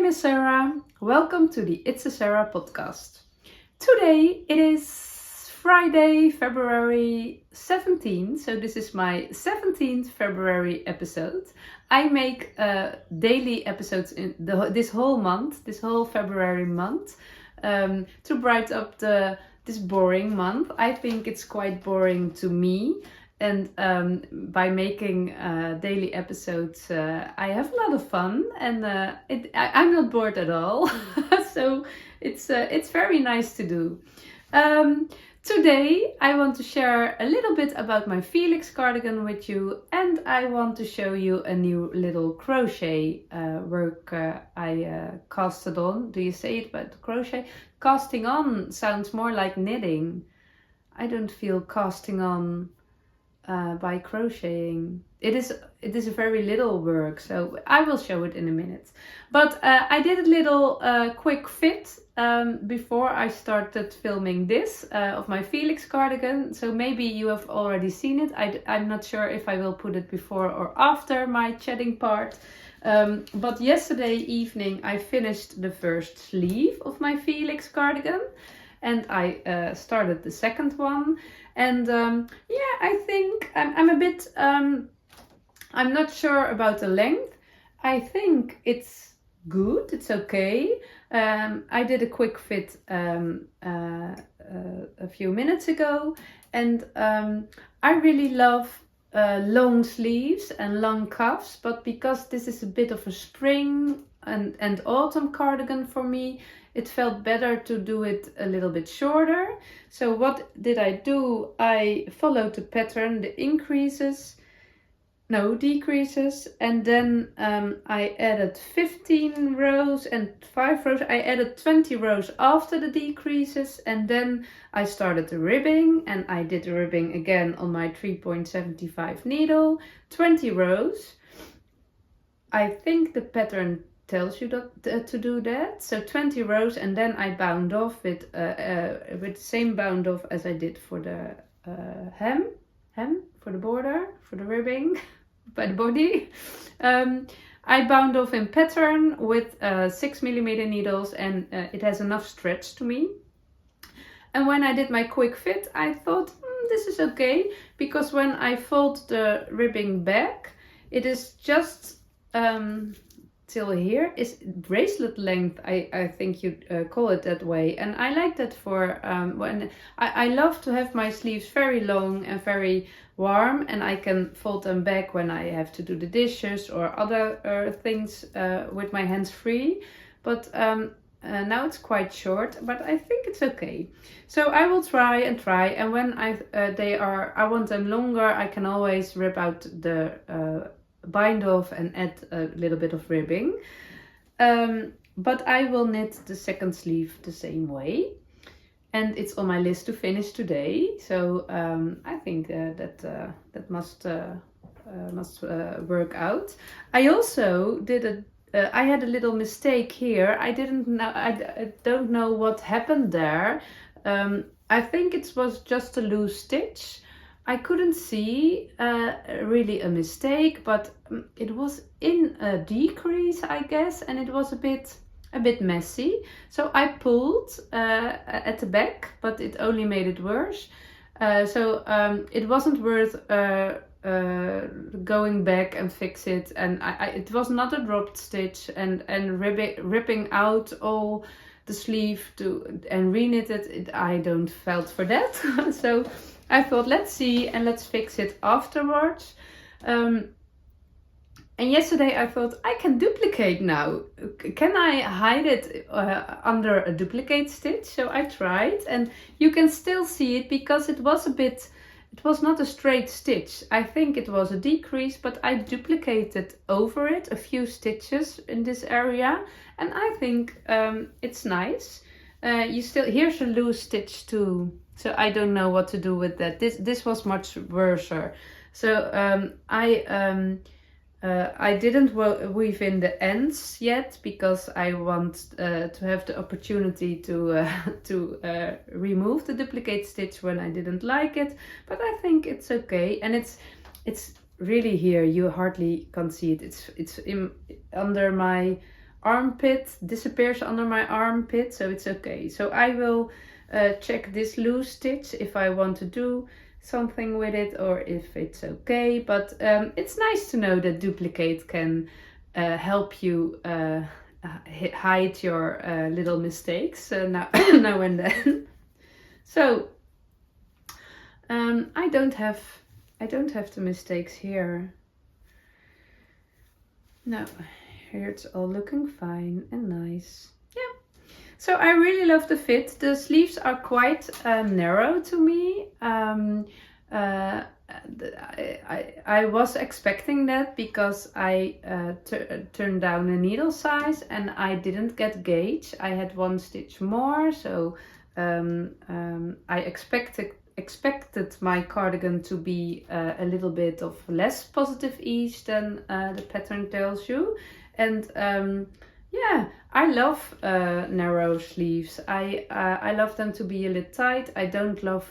is Sarah. Welcome to the It's a Sarah podcast. Today it is Friday, February 17th, so this is my 17th February episode. I make daily episodes in this whole month, this whole February month, to brighten up this boring month. I think it's quite boring to me. And by making daily episodes, I have a lot of fun, and I'm not bored at all. So it's very nice to do. Today I want to share a little bit about my Felix cardigan with you, and I want to show you a new little crochet work I casted on. Do you say it about crochet? Casting on sounds more like knitting. I don't feel casting on by crocheting. It is a very little work, so I will show it in a minute. But I did a little quick fit before I started filming this of my Felix cardigan, so maybe you have already seen it. I'm not sure if I will put it before or after my chatting part, but yesterday evening I finished the first sleeve of my Felix cardigan, and I started the second one. And I think I'm a bit, I'm not sure about the length. I think it's good, it's okay. I did a quick fit a few minutes ago, and I really love long sleeves and long cuffs, but because this is a bit of a spring and autumn cardigan for me, it felt better to do it a little bit shorter. So what did I do? I followed the pattern, the decreases, and then I added 15 rows and 5 rows. I added 20 rows after the decreases, and then I started the ribbing, and I did the ribbing again on my 3.75 needle, 20 rows. I think the pattern tells you that to do that. So 20 rows, and then I bound off with the same bound off as I did for the hem for the border, for the ribbing by the body. I bound off in pattern with 6mm needles, and it has enough stretch to me. And when I did my quick fit, I thought this is okay, because when I fold the ribbing back, it is just till here is bracelet length. I think you call it that way, and I like that for when I love to have my sleeves very long and very warm, and I can fold them back when I have to do the dishes or other things with my hands free. But now it's quite short, but I think it's okay. So I will try, and when I want them longer, I can always rip out the bind off and add a little bit of ribbing. But I will knit the second sleeve the same way, and it's on my list to finish today. So I think that must work out. I also did I had a little mistake here. I don't know what happened there. I think it was just a loose stitch. I couldn't see really a mistake, but it was in a decrease, I guess, and it was a bit messy. So I pulled at the back, but it only made it worse. So it wasn't worth going back and fix it, and it was not a dropped stitch, and ripping out all the sleeve and reknit it. I don't felt for that. So I thought, let's see and let's fix it afterwards. And yesterday I thought, I can duplicate now. Can I hide it under a duplicate stitch? So I tried, and you can still see it because it was not a straight stitch. I think it was a decrease, but I duplicated over it a few stitches in this area, and I think it's nice. Here's a loose stitch too. So I don't know what to do with that. This was much worse. So I didn't weave in the ends yet, because I want to have the opportunity to remove the duplicate stitch when I didn't like it. But I think it's okay, and it's really here. You hardly can see it. It's under my armpit disappears under my armpit, so it's okay. So I will check this loose stitch if I want to do something with it or if it's okay. But it's nice to know that duplicate can help you hide your little mistakes now, now and then. So I don't have the mistakes here. No, here it's all looking fine and nice. Yeah. So I really love the fit. The sleeves are quite narrow to me. I was expecting that because I turned down the needle size and I didn't get gauge. I had one stitch more, so I expected my cardigan to be a little bit of less positive ease than the pattern tells you. And yeah, I love narrow sleeves. I love them to be a little tight. I don't love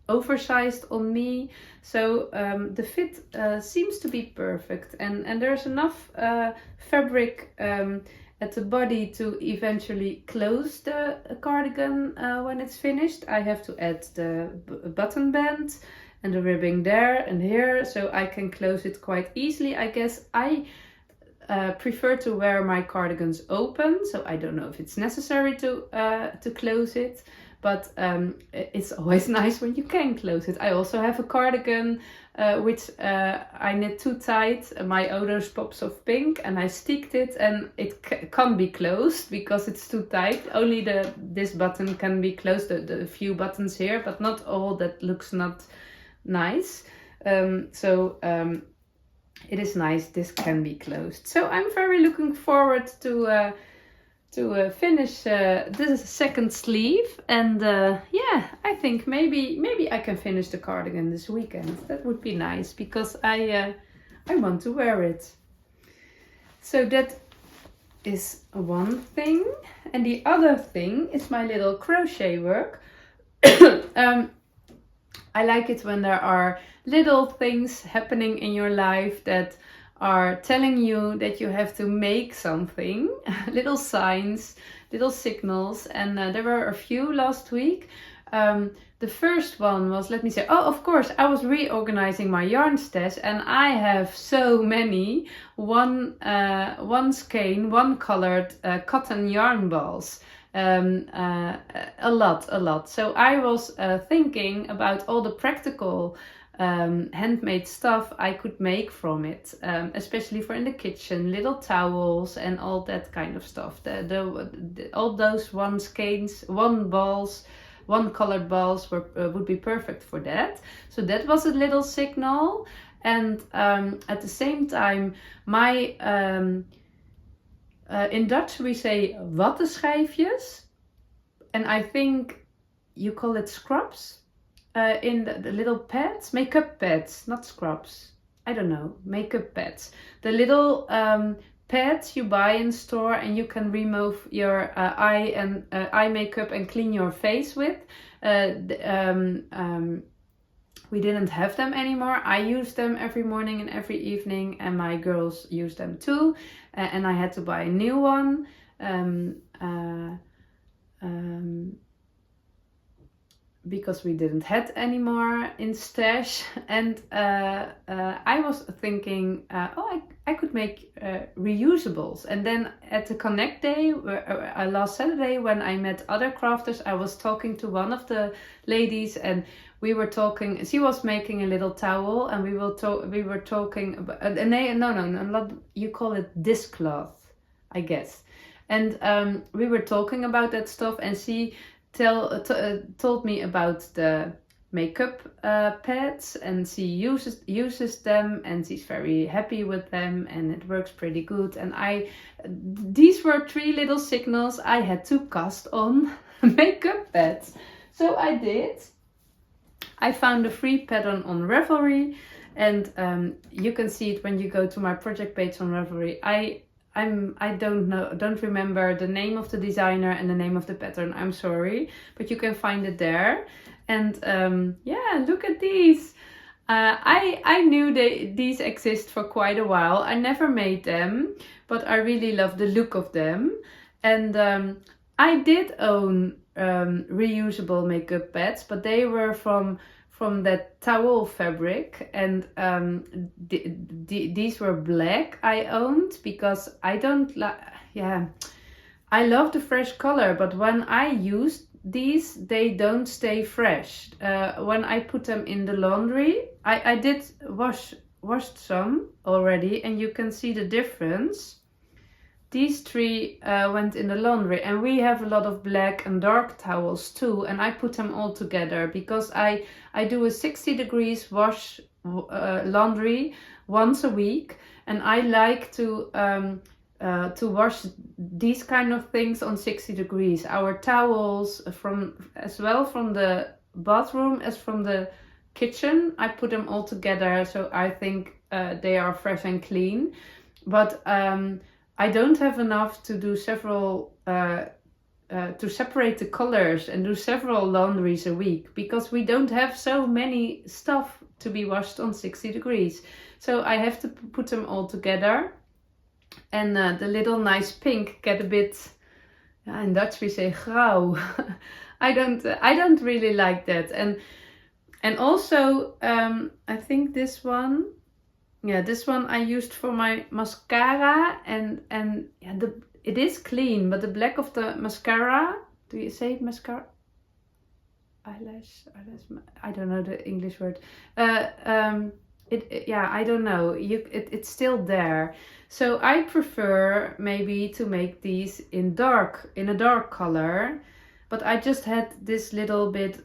oversized on me, so the fit seems to be perfect, and there's enough fabric at the body to eventually close the cardigan when it's finished. I have to add the button band and the ribbing there and here, so I can close it quite easily. I guess I prefer to wear my cardigans open, so I don't know if it's necessary to close it. But it's always nice when you can close it. I also have a cardigan which I knit too tight, my Odo's Pops of Pink, and I sticked it, and it can't be closed because it's too tight. Only this button can be closed, the few buttons here, but not all. That looks not nice. It is nice this can be closed. So I'm very looking forward to finish the second sleeve, and yeah, I think maybe I can finish the cardigan this weekend. That would be nice because I want to wear it. So that is one thing, and the other thing is my little crochet work. I like it when there are little things happening in your life that are telling you that you have to make something, little signs, little signals, and there were a few last week. The first one was, let me say, oh, of course, I was reorganizing my yarn stash, and I have so many one skein, one colored cotton yarn balls. A lot. So I was thinking about all the practical handmade stuff I could make from it, especially for in the kitchen, little towels and all that kind of stuff. All those one skeins, one colored balls would be perfect for that. So that was a little signal, and at the same time, my in Dutch we say wattenschijfjes, and I think you call it scrubs. In the little pads, makeup pads, not scrubs. I don't know, makeup pads. The little pads you buy in store, and you can remove your eye makeup and clean your face with. We didn't have them anymore. I use them every morning and every evening, and my girls use them too. And I had to buy a new one. Because we didn't have anymore in stash, and I was thinking, I could make reusables. And then at the Connect Day, last Saturday, when I met other crafters, I was talking to one of the ladies, and we were talking. She was making a little towel, and we were talking about. No, you call it dishcloth, I guess. And we were talking about that stuff, and she told me about the makeup pads, and she uses them, and she's very happy with them, and it works pretty good. And these were 3 little signals I had to cast on makeup pads. So I did. I found a free pattern on Ravelry, and you can see it when you go to my project page on Ravelry. I don't remember the name of the designer and the name of the pattern. I'm sorry, but you can find it there. And yeah, look at these. I knew these exist for quite a while. I never made them, but I really love the look of them. And I did own reusable makeup pads, but they were from that towel fabric, and these were black. I owned because I don't like. Yeah, I love the fresh color, but when I use these, they don't stay fresh. When I put them in the laundry, I did washed some already, and you can see the difference. These three went in the laundry, and we have a lot of black and dark towels too, and I put them all together because I do a 60 degrees wash laundry once a week, and I like to wash these kind of things on 60 degrees. Our towels as well from the bathroom as from the kitchen, I put them all together, so I think they are fresh and clean. But I don't have enough to do several to separate the colors and do several laundries a week, because we don't have so many stuff to be washed on 60 degrees. So I have to put them all together. And the little nice pink get a bit, in Dutch we say grauw. I don't really like that. And also I think this one I used for my mascara, and yeah, it is clean, but the black of the mascara, do you say mascara? Eyelash, I don't know the English word. I don't know. It's still there. So I prefer maybe to make these in a dark color. But I just had this little bit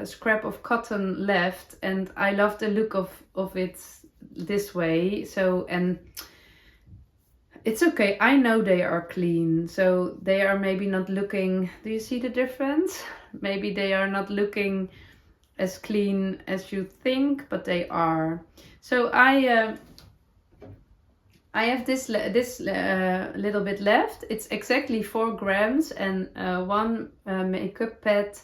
scrap of cotton left, and I love the look of it this way. So, and it's okay. I know they are clean, so they are maybe not looking. Do you see the difference? Maybe they are not looking as clean as you think, but they are. So I have this little bit left. It's exactly 4 grams, and one makeup pad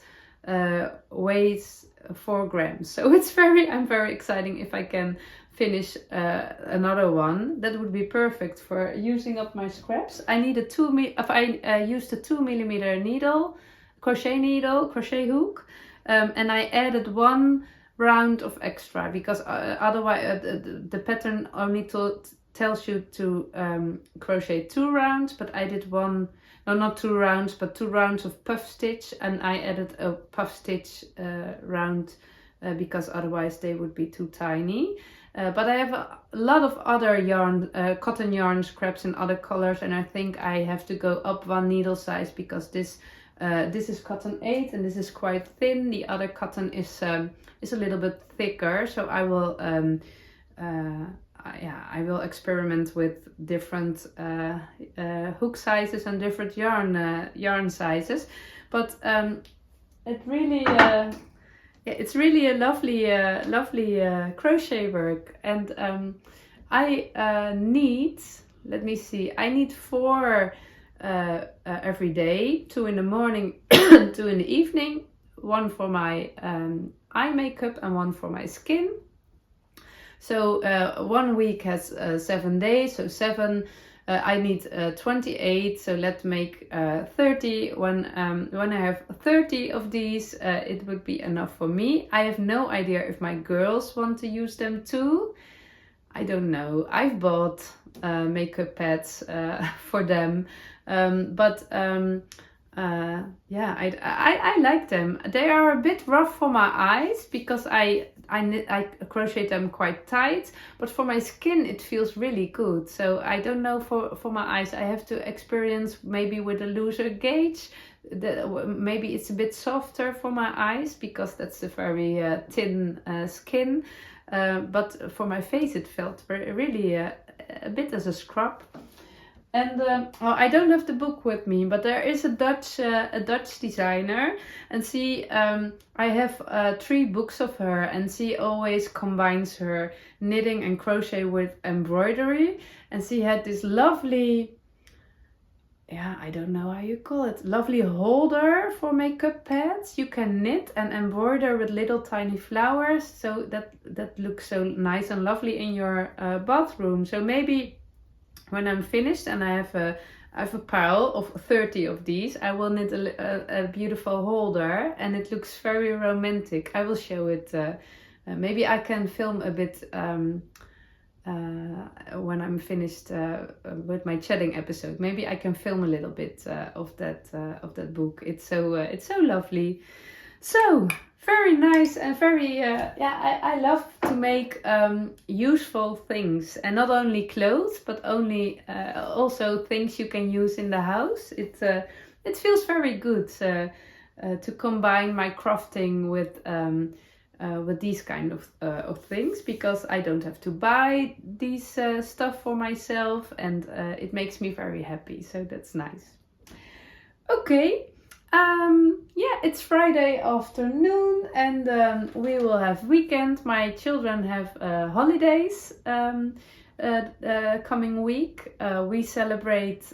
weighs 4 grams. So I'm very excited if I can finish another one. That would be perfect for using up my scraps. I need if I used a 2mm needle, crochet hook, and I added 1 round of extra, because otherwise the pattern only tells you to crochet 2 rounds, but I did not 2 rounds, but 2 rounds of puff stitch, and I added a puff stitch round because otherwise they would be too tiny. But I have a lot of other yarn, cotton yarn scraps in other colors, and I think I have to go up 1 needle size, because this is cotton 8 and this is quite thin. The other cotton is a little bit thicker, so I will I will experiment with different hook sizes and different yarn sizes. But it's really a lovely crochet work, and I need, let me see, I need 4 every day, 2 in the morning, 2 in the evening, 1 for my eye makeup and 1 for my skin. So 1 week has 7 days, so 7. I need 28, so let's make 30. When I have 30 of these, it would be enough for me. I have no idea if my girls want to use them too. I don't know. I've bought makeup pads for them, but I like them. They are a bit rough for my eyes because I crochet them quite tight, but for my skin it feels really good. So I don't know for my eyes. I have to experience maybe with a looser gauge. Maybe it's a bit softer for my eyes because that's a very thin skin. But for my face it felt really a bit as a scrub. And I don't have the book with me, but there is a Dutch designer, and I have 3 books of her, and she always combines her knitting and crochet with embroidery, and she had this lovely, yeah, I don't know how you call it, lovely holder for makeup pads. You can knit and embroider with little tiny flowers, so that looks so nice and lovely in your bathroom. So maybe when I'm finished and I have a pile of 30 of these, I will knit a beautiful holder, and it looks very romantic. I will show it. Maybe I can film a bit when I'm finished with my chatting episode. Maybe I can film a little bit of that book. It's so lovely. So very nice and very I love to make useful things, and not only clothes, but also things you can use in the house. It feels very good to combine my crafting with these kind of things, because I don't have to buy these stuff for myself, and it makes me very happy. So that's nice. Okay. It's Friday afternoon, and we will have weekend. My children have holidays coming week. We celebrate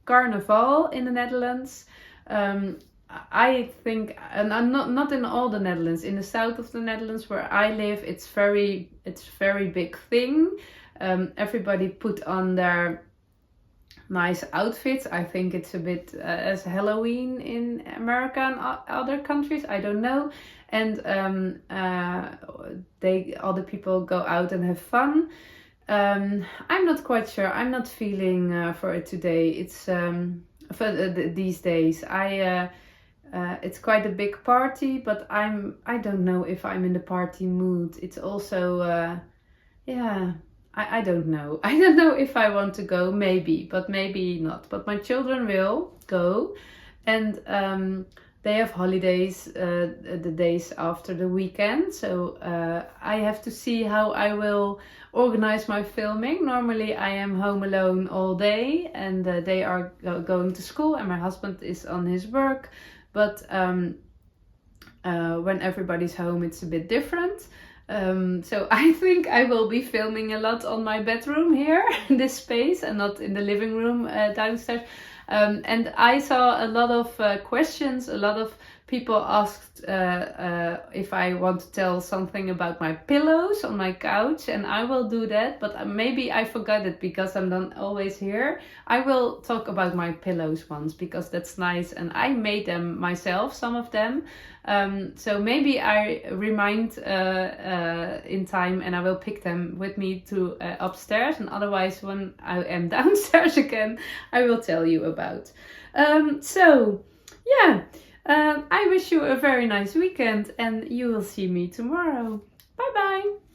Carnival in the Netherlands. I think, and I'm not in all the Netherlands. In the south of the Netherlands where I live, it's very big thing. Everybody put on their nice outfits. I think it's a bit as Halloween in America and other countries. I don't know. And all the people go out and have fun. I'm not quite sure. I'm not feeling for it today. It's for these days. It's quite a big party, but I don't know if I'm in the party mood. It's also I don't know. I don't know if I want to go, maybe, but maybe not. But my children will go, and they have holidays the days after the weekend. So I have to see how I will organize my filming. Normally I am home alone all day, and they are going to school, and my husband is on his work. But when everybody's home, it's a bit different. So I think I will be filming a lot on my bedroom here in this space, and not in the living room downstairs. And I saw a lot of questions. A lot of people asked if I want to tell something about my pillows on my couch, and I will do that, but maybe I forgot it because I'm not always here. I will talk about my pillows once, because that's nice, and I made them myself, some of them. So maybe I remind in time, and I will pick them with me to upstairs, and otherwise when I am downstairs again, I will tell you about. I wish you a very nice weekend, and you will see me tomorrow. Bye bye!